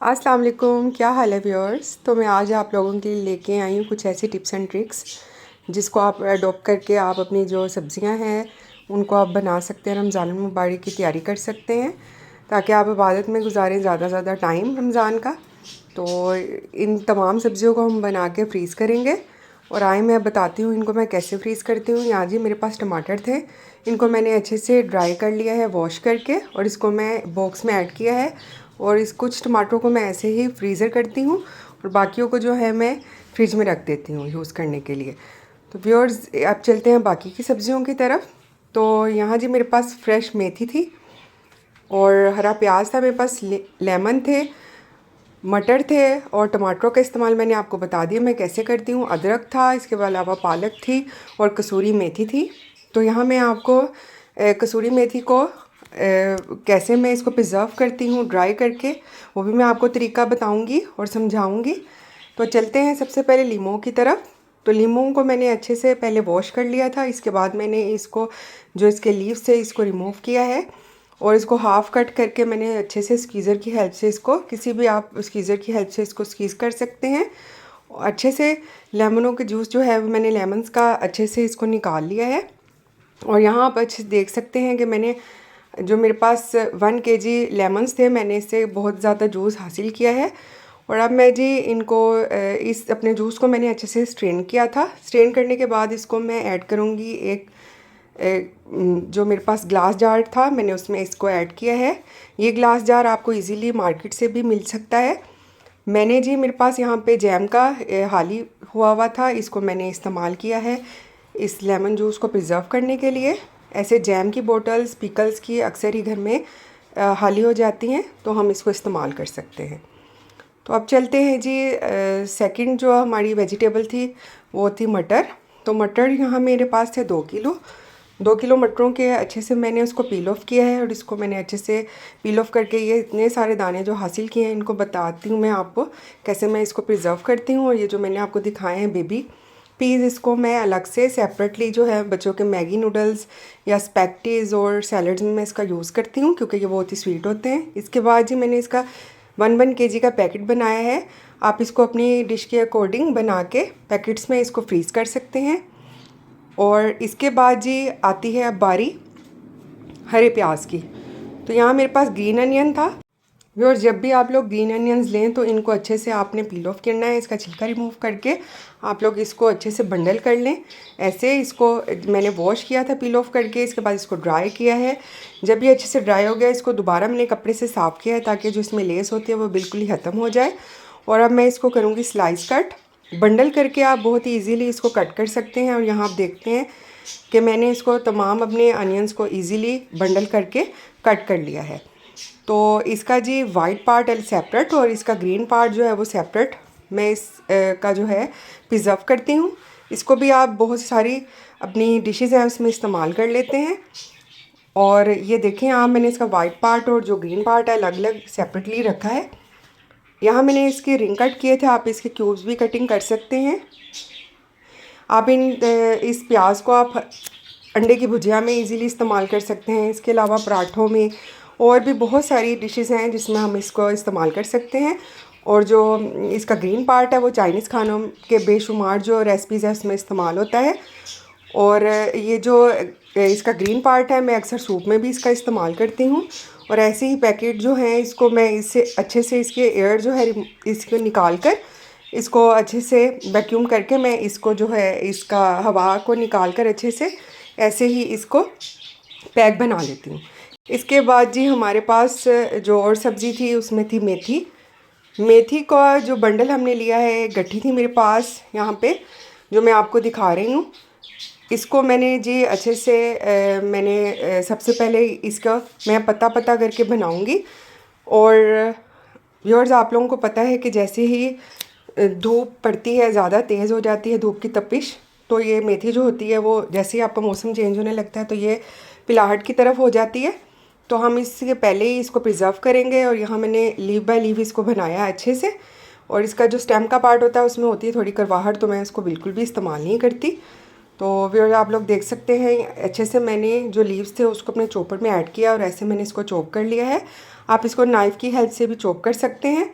अस्सलाम वालेकुम, क्या हाल है व्यूअर्स। तो मैं आज आप लोगों के लिए लेके आई हूँ कुछ ऐसी टिप्स एंड ट्रिक्स जिसको आप अडॉप्ट करके आप अपनी जो सब्ज़ियाँ हैं उनको आप बना सकते हैं, रमज़ान मुबारक की तैयारी कर सकते हैं ताकि आप इबादत में गुजारें ज़्यादा टाइम रमज़ान का। तो इन तमाम सब्ज़ियों को हम बना के फ्रीज़ करेंगे और आए मैं बताती हूँ इनको मैं कैसे फ्रीज़ करती हूँ। यहाँ जी मेरे पास टमाटर थे, इनको मैंने अच्छे से ड्राई कर लिया है वॉश करके और इसको मैं बॉक्स में ऐड किया है और इस कुछ टमाटरों को मैं ऐसे ही फ्रीज़र करती हूँ और बाकियों को जो है मैं फ्रिज में रख देती हूँ यूज़ करने के लिए। तो व्यूअर्स अब चलते हैं बाकी की सब्ज़ियों की तरफ। तो यहाँ जी मेरे पास फ्रेश मेथी थी और हरा प्याज था, मेरे पास लेमन थे, मटर थे और टमाटरों का इस्तेमाल मैंने आपको बता दिया मैं कैसे करती हूँ। अदरक था, इसके अलावा पालक थी और कसूरी मेथी थी। तो यहाँ मैं आपको कसूरी मेथी को कैसे मैं इसको प्रिज़र्व करती हूँ ड्राई करके, वो भी मैं आपको तरीका बताऊँगी और समझाऊँगी। तो चलते हैं सबसे पहले लीमों की तरफ। तो लीमों को मैंने अच्छे से पहले वॉश कर लिया था, इसके बाद मैंने इसको जो इसके लीव्स थे इसको रिमूव किया है और इसको हाफ़ कट करके मैंने अच्छे से स्क्वीज़र की हेल्प से इसको किसी भी आप स्क्वीज़र की हेल्प से इसको स्क्वीज़ कर सकते हैं। अच्छे से लेमनों के जूस जो है वो मैंने लेमन्स का अच्छे से इसको निकाल लिया है और यहाँ आप अच्छे देख सकते हैं कि मैंने जो मेरे पास 1 केजी लेमन्स थे मैंने इससे बहुत ज़्यादा जूस हासिल किया है। और अब मैं जी इनको इस अपने जूस को मैंने अच्छे से स्ट्रेन किया था। स्ट्रेन करने के बाद इसको मैं ऐड करूँगी एक जो मेरे पास ग्लास जार था मैंने उसमें इसको ऐड किया है। ये ग्लास जार आपको इजीली मार्केट से भी मिल सकता है। मैंने जी मेरे पास यहाँ पे जैम का हाली हुआ था, इसको मैंने इस्तेमाल किया है इस लेमन जूस को प्रिज़र्व करने के लिए। ऐसे जैम की बोतल्स पिकल्स की अक्सर ही घर में हाली हो जाती हैं तो हम इसको इस्तेमाल कर सकते हैं। तो अब चलते हैं जी सेकंड जो हमारी वेजिटेबल थी वो थी मटर। तो मटर यहाँ मेरे पास थे 2 किलो। 2 किलो मटरों के अच्छे से मैंने उसको पील ऑफ़ किया है और इसको मैंने अच्छे से पील ऑफ़ करके ये इतने सारे दाने जो हासिल किए हैं इनको बताती हूँ मैं आपको कैसे मैं इसको प्रिज़र्व करती हूँ। और ये जो मैंने आपको दिखाए हैं बेबी पीज़, इसको मैं अलग से सेपरेटली जो है बच्चों के मैगी नूडल्स या स्पैगेटीज़ और सैलड्स में मैं इसका यूज़ करती हूँ क्योंकि ये बहुत ही स्वीट होते हैं। इसके बाद जी मैंने इसका 1 केजी का पैकेट बनाया है। आप इसको अपनी डिश के अकॉर्डिंग बना के पैकेट्स में इसको फ्रीज़ कर सकते हैं। और इसके बाद जी आती है अब बारी हरे प्याज की। तो यहाँ मेरे पास ग्रीन अनियन था। और जब भी आप लोग ग्रीन अनियंस लें तो इनको अच्छे से आपने पील ऑफ करना है, इसका छिलका रिमूव करके आप लोग इसको अच्छे से बंडल कर लें। ऐसे इसको मैंने वॉश किया था पील ऑफ करके, इसके बाद इसको ड्राई किया है। जब ये अच्छे से ड्राई हो गया इसको दोबारा मैंने कपड़े से साफ़ किया है ताकि जो इसमें लेस होती है वो बिल्कुल ही ख़त्म हो जाए। और अब मैं इसको करूँगी स्लाइस कट। बंडल करके आप बहुत ही ईज़िली इसको कट कर सकते हैं। और यहाँ आप देखते हैं कि मैंने इसको तमाम अपने अनियंस को ईज़िली बंडल करके कट कर लिया है। तो इसका जी वाइट पार्ट है सेपरेट और इसका ग्रीन पार्ट जो है वो सेपरेट मैं इस का जो है प्रिज़र्व करती हूँ। इसको भी आप बहुत सारी अपनी डिशेज़ हैं उसमें इस्तेमाल कर लेते हैं। और ये देखें यहाँ मैंने इसका वाइट पार्ट और जो ग्रीन पार्ट है अलग अलग सेपरेटली रखा है। यहाँ मैंने इसके रिंग कट किए थे, आप इसके क्यूब्स भी कटिंग कर सकते हैं। आप इस प्याज को आप अंडे की भुजिया में इजीली इस्तेमाल कर सकते हैं। इसके अलावा पराठों में और भी बहुत सारी डिशेज़ हैं जिसमें हम इसको इस्तेमाल कर सकते हैं। और जो इसका ग्रीन पार्ट है वो चाइनीज़ खानों के बेशुमार जो रेसिपीज़ है उसमें इस्तेमाल होता है। और ये जो इसका ग्रीन पार्ट है मैं अक्सर सूप में भी इसका इस्तेमाल करती हूँ। और ऐसे ही पैकेट जो हैं इसको मैं इससे अच्छे से इसके एयर जो है इसको निकाल कर इसको अच्छे से वैक्यूम करके मैं इसको जो है इसका हवा को निकाल कर अच्छे से ऐसे ही इसको पैक बना लेती हूँ। इसके बाद जी हमारे पास जो और सब्ज़ी थी उसमें थी मेथी। मेथी का जो बंडल हमने लिया है गट्ठी थी मेरे पास यहाँ पे जो मैं आपको दिखा रही हूँ। इसको मैंने जी अच्छे से सबसे पहले इसका मैं पत्ता पत्ता करके बनाऊँगी। और व्यूअर्स आप लोगों को पता है कि जैसे ही धूप पड़ती है ज़्यादा तेज़ हो जाती है धूप की तपिश, तो ये मेथी जो होती है वो जैसे ही आपका मौसम चेंज होने लगता है तो ये पिलाहट की तरफ हो जाती है। तो हम इससे पहले ही इसको प्रिज़र्व करेंगे। और यहाँ मैंने लीव बाय लीव इसको बनाया अच्छे से। और इसका जो स्टेम का पार्ट होता है उसमें होती है थोड़ी करवाहट, तो मैं इसको बिल्कुल भी इस्तेमाल नहीं करती। तो व्यूअर्स आप लोग देख सकते हैं अच्छे से मैंने जो लीव्स थे उसको अपने चॉपर में ऐड किया और ऐसे मैंने इसको चॉप कर लिया है। आप इसको नाइफ़ की हेल्प से भी चॉप कर सकते हैं।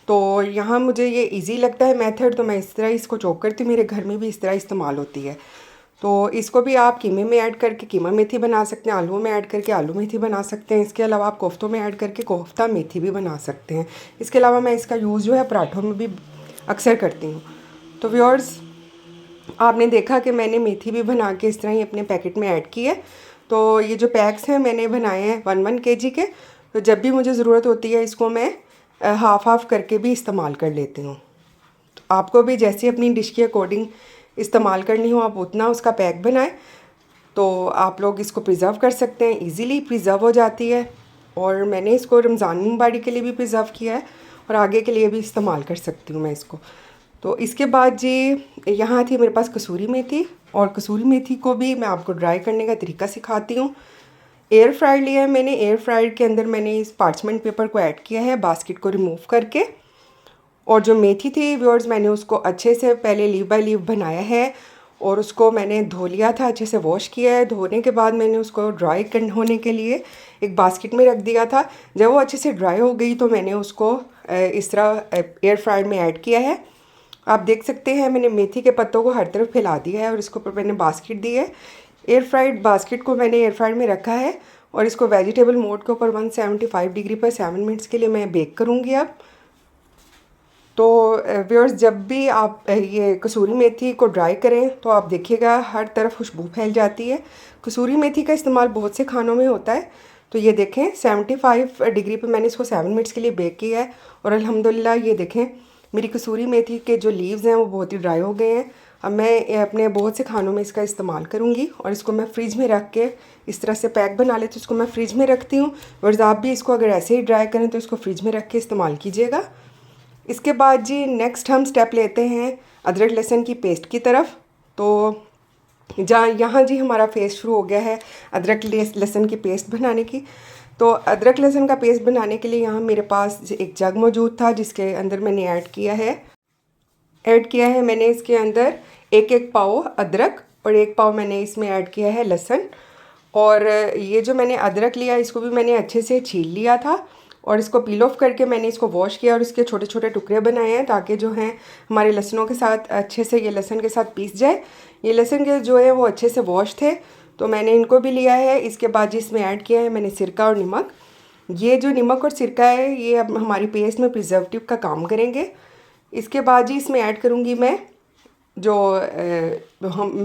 तो यहाँ मुझे ये इजी लगता है मेथड, तो मैं इस तरह इसको चॉप करती हूँ। मेरे घर में भी इस तरह इस्तेमाल होती है। तो इसको भी आप कीमे में ऐड करके कीमा मेथी बना सकते हैं, आलू में ऐड करके आलू मेथी बना सकते हैं। इसके अलावा आप कोफ्तों में ऐड करके कोफ्ता मेथी भी बना सकते हैं। इसके अलावा मैं इसका यूज़ जो है पराठों में भी अक्सर करती हूँ। तो व्यूअर्स, आपने देखा कि मैंने मेथी भी बना के इस तरह ही अपने पैकेट में ऐड की है। तो ये जो पैक्स हैं मैंने बनाए हैं 1 kg के। तो जब भी मुझे ज़रूरत होती है इसको मैं हाफ़ हाफ़ करके भी इस्तेमाल कर लेती हूँ। तो आपको भी जैसे अपनी डिश के अकॉर्डिंग इस्तेमाल करनी हो आप उतना उसका पैक बनाएं। तो आप लोग इसको प्रिज़र्व कर सकते हैं, इजीली प्रिज़र्व हो जाती है। और मैंने इसको रमज़ान मुबारक के लिए भी प्रिज़र्व किया है और आगे के लिए भी इस्तेमाल कर सकती हूँ मैं इसको। तो इसके बाद जी यहाँ थी मेरे पास कसूरी मेथी, और कसूरी मेथी को भी मैं आपको ड्राई करने का तरीका सिखाती हूँ। एयर फ्रायर लिया है मैंने। एयर फ्रायर के अंदर मैंने इस पार्चमेंट पेपर को ऐड किया है बास्केट को रिमूव करके। और जो मेथी थी व्यूअर्स, मैंने उसको अच्छे से पहले लीव बाय लीव बनाया है और उसको मैंने धो लिया था, अच्छे से वॉश किया है। धोने के बाद मैंने उसको ड्राई होने के लिए एक बास्केट में रख दिया था। जब वो अच्छे से ड्राई हो गई तो मैंने उसको इस तरह एयर फ्रायर में ऐड किया है। आप देख सकते हैं मैंने मेथी के पत्तों को हर तरफ फैला दिया है और इसके ऊपर मैंने बास्केट दी है। एयर फ्राइड बास्केट को मैंने एयर फ्रायर में रखा है और इसको वेजिटेबल मोड के ऊपर 175 डिग्री पर 7 मिनट्स के लिए मैं बेक करूँगी अब। तो व्यूअर्स, जब भी आप ये कसूरी मेथी को ड्राई करें तो आप देखिएगा हर तरफ खुशबू फैल जाती है। कसूरी मेथी का इस्तेमाल बहुत से खानों में होता है। तो ये देखें 75 डिग्री पे मैंने इसको 7 मिनट्स के लिए बेक किया है और अल्हम्दुलिल्लाह ये देखें मेरी कसूरी मेथी के जो लीव्स हैं वो बहुत ही ड्राई हो गए हैं। अब मैं अपने बहुत से खानों में इसका इस्तेमाल करूँगी और इसको मैं फ्रिज में रख के इस तरह से पैक बना लेती हूँ। इसको मैं फ्रिज में रखती हूँ और आप भी इसको अगर ऐसे ही ड्राई करें तो इसको फ्रिज में रख के इस्तेमाल कीजिएगा। इसके बाद जी नेक्स्ट हम स्टेप लेते हैं अदरक लहसुन की पेस्ट की तरफ। तो जहाँ यहाँ जी हमारा फेस शुरू हो गया है अदरक लहसुन की पेस्ट बनाने की। तो अदरक लहसुन का पेस्ट बनाने के लिए यहाँ मेरे पास एक जग मौजूद था जिसके अंदर मैंने ऐड किया है मैंने इसके अंदर एक पाव अदरक और 1 पाव मैंने इसमें ऐड किया है लहसुन। और ये जो मैंने अदरक लिया इसको भी मैंने अच्छे से छील लिया था और इसको पील ऑफ करके मैंने इसको वॉश किया और इसके छोटे छोटे टुकड़े बनाए हैं ताकि जो हैं हमारे लहसुनों के साथ अच्छे से ये लहसुन के साथ पीस जाए। ये लहसुन के जो है वो अच्छे से वॉश थे तो मैंने इनको भी लिया है। इसके बाद जिसमें ऐड किया है मैंने सिरका और नमक। ये जो नमक और सिरका है ये अब हमारी पेस्ट में प्रिजर्वेटिव का काम करेंगे। इसके बाद जी इसमें ऐड करूँगी मैं जो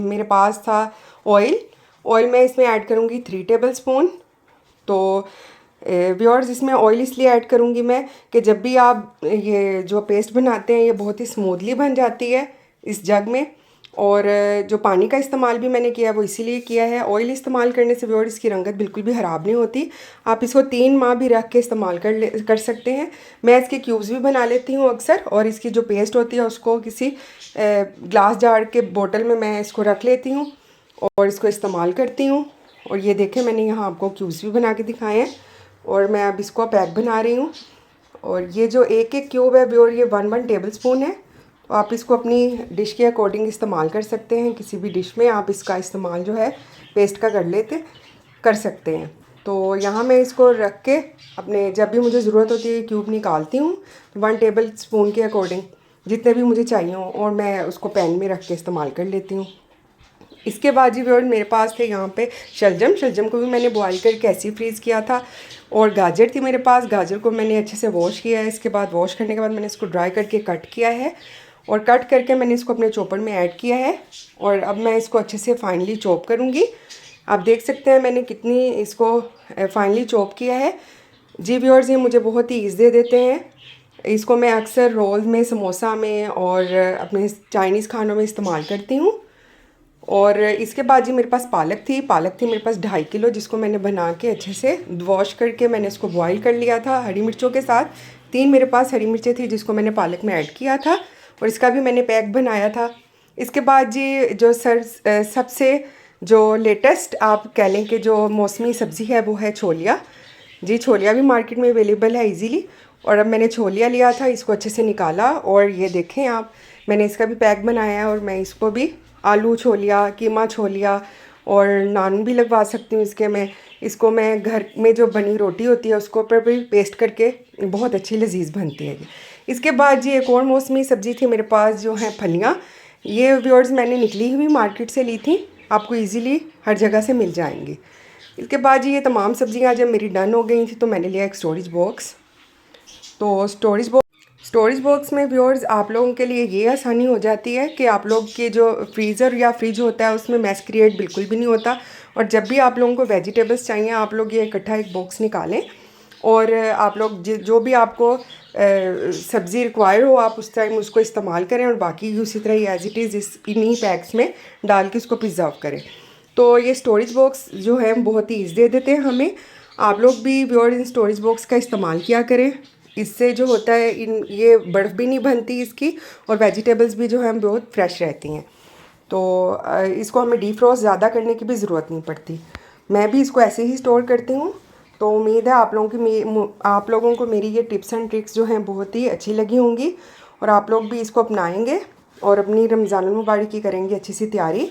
मेरे पास था ऑयल मैं इसमें ऐड करूँगी 3 टेबल स्पून। तो व्यूअर्स, इसमें ऑयल इसलिए ऐड करूँगी मैं कि जब भी आप ये जो पेस्ट बनाते हैं ये बहुत ही स्मूथली बन जाती है इस जग में। और जो पानी का इस्तेमाल भी मैंने किया है वो इसीलिए किया है। ऑयल इस्तेमाल करने से व्यूअर्स इसकी रंगत बिल्कुल भी ख़राब नहीं होती। आप इसको 3 माह भी रख के इस्तेमाल कर सकते हैं। मैं इसके क्यूब्स भी बना लेती हूँ अक्सर और इसकी जो पेस्ट होती है उसको किसी ग्लास जार के बोतल में मैं इसको रख लेती हूँ और इसको इस्तेमाल करती हूँ। और ये देखें मैंने यहाँ आपको क्यूब्स भी बना के दिखाए हैं और मैं अब इसको पैक बना रही हूँ। और ये जो एक क्यूब है व्यूअर ये 1 टेबल स्पून है। तो आप इसको अपनी डिश के अकॉर्डिंग इस्तेमाल कर सकते हैं। किसी भी डिश में आप इसका इस्तेमाल जो है पेस्ट का कर सकते हैं। तो यहाँ मैं इसको रख के अपने जब भी मुझे ज़रूरत होती है क्यूब निकालती हूँ 1 टेबल स्पून के अकॉर्डिंग जितने भी मुझे चाहिए हों और मैं उसको पैन में रख के इस्तेमाल कर लेती हूँ। इसके बाद जी व्यूअर मेरे पास थे यहाँ पे शलजम को भी मैंने बॉईल करके ऐसे ही फ्रीज़ किया था। और गाजर थी मेरे पास, गाजर को मैंने अच्छे से वॉश किया है। इसके बाद वॉश करने के बाद मैंने इसको ड्राई करके कट किया है और कट करके मैंने इसको अपने चॉपर में ऐड किया है और अब मैं इसको अच्छे से फाइनली चॉप करूँगी। आप देख सकते हैं मैंने कितनी इसको फाइनली चॉप किया है। जी व्यूअर्स, ये मुझे बहुत ही ईज़ दे देते हैं। इसको मैं अक्सर रोल में, समोसा में और अपने चाइनीज़ खानों में इस्तेमाल करती हूँ। और इसके बाद जी मेरे पास पालक थी मेरे पास 2.5 किलो जिसको मैंने बना के अच्छे से वॉश करके मैंने इसको बॉईल कर लिया था हरी मिर्चों के साथ। 3 मेरे पास हरी मिर्चें थी जिसको मैंने पालक में ऐड किया था और इसका भी मैंने पैक बनाया था। इसके बाद जी जो सबसे जो लेटेस्ट आप कह लें कि जो मौसमी सब्ज़ी है वो है छोलिया। जी छोलिया भी मार्केट में अवेलेबल है इजीली। और अब मैंने छोलिया लिया था, इसको अच्छे से निकाला और ये देखें आप मैंने इसका भी पैक बनाया है। और मैं इसको भी आलू छोलिया, कीमा छोलिया और नान भी लगवा सकती हूँ इसके मैं। इसको मैं घर में जो बनी रोटी होती है उसको ऊपर भी पेस्ट करके बहुत अच्छी लजीज बनती है। इसके बाद जी एक और मौसमी सब्ज़ी थी मेरे पास जो है फलियाँ। ये व्यूअर्स मैंने निकली हुई मार्केट से ली थी, आपको इजीली हर जगह से मिल जाएंगी। इसके बाद जी ये तमाम सब्ज़ियाँ जब मेरी डन हो गई थी तो मैंने लिया एक स्टोरेज बॉक्स। तो स्टोरेज बॉक्स में व्यूअर्स आप लोगों के लिए ये आसानी हो जाती है कि आप लोग के जो फ्रीज़र या फ्रिज होता है उसमें मैस क्रिएट बिल्कुल भी नहीं होता। और जब भी आप लोगों को वेजिटेबल्स चाहिए आप लोग ये इकट्ठा एक बॉक्स निकालें और आप लोग जो भी आपको सब्ज़ी रिक्वायर हो आप उस टाइम उसको इस्तेमाल करें और बाकी उसी तरह ही एज इट इज़ इन्हीं पैक्स में डाल के उसको प्रिजर्व करें। तो ये स्टोरेज बॉक्स जो है बहुत ही ईज़ी दे देते हैं हमें। आप लोग भी व्यूअर्स इन स्टोरेज बॉक्स का इस्तेमाल किया करें। इससे जो होता है ये बर्फ़ भी नहीं बनती इसकी और वेजिटेबल्स भी जो है बहुत फ्रेश रहती हैं। तो इसको हमें डीफ्रॉस्ट ज़्यादा करने की भी ज़रूरत नहीं पड़ती। मैं भी इसको ऐसे ही स्टोर करती हूँ। तो उम्मीद है आप लोगों को मेरी ये टिप्स एंड ट्रिक्स जो हैं बहुत ही अच्छी लगी होंगी और आप लोग भी इसको अपनाएंगे और अपनी रमज़ान मुबारक की करेंगे अच्छी सी तैयारी।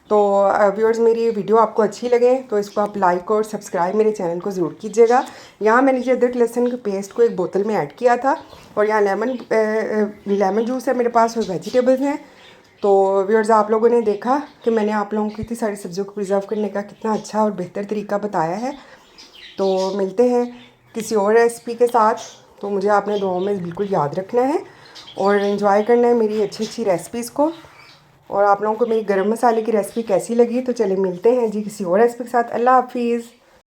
तो व्यूअर्स मेरी ये वीडियो आपको अच्छी लगे तो इसको आप लाइक और सब्सक्राइब मेरे चैनल को ज़रूर कीजिएगा। यहाँ मैंने जो अदरक लहसुन के पेस्ट को एक बोतल में ऐड किया था और यहाँ लेमन जूस है मेरे पास और वेजिटेबल्स हैं। तो व्यूअर्स आप लोगों ने देखा कि मैंने आप लोगों को इतनी सारी सब्जियों को प्रिजर्व करने का कितना अच्छा और बेहतर तरीका बताया है। तो मिलते हैं किसी और रेसिपी के साथ। तो मुझे आपने दुआओं में बिल्कुल याद रखना है और इन्जॉय करना है मेरी अच्छी अच्छी रेसिपीज़ को। और आप लोगों को मेरी गरम मसाले की रेसिपी कैसी लगी तो चले मिलते हैं जी किसी और रेसिपी के साथ। अल्लाह हाफिज़।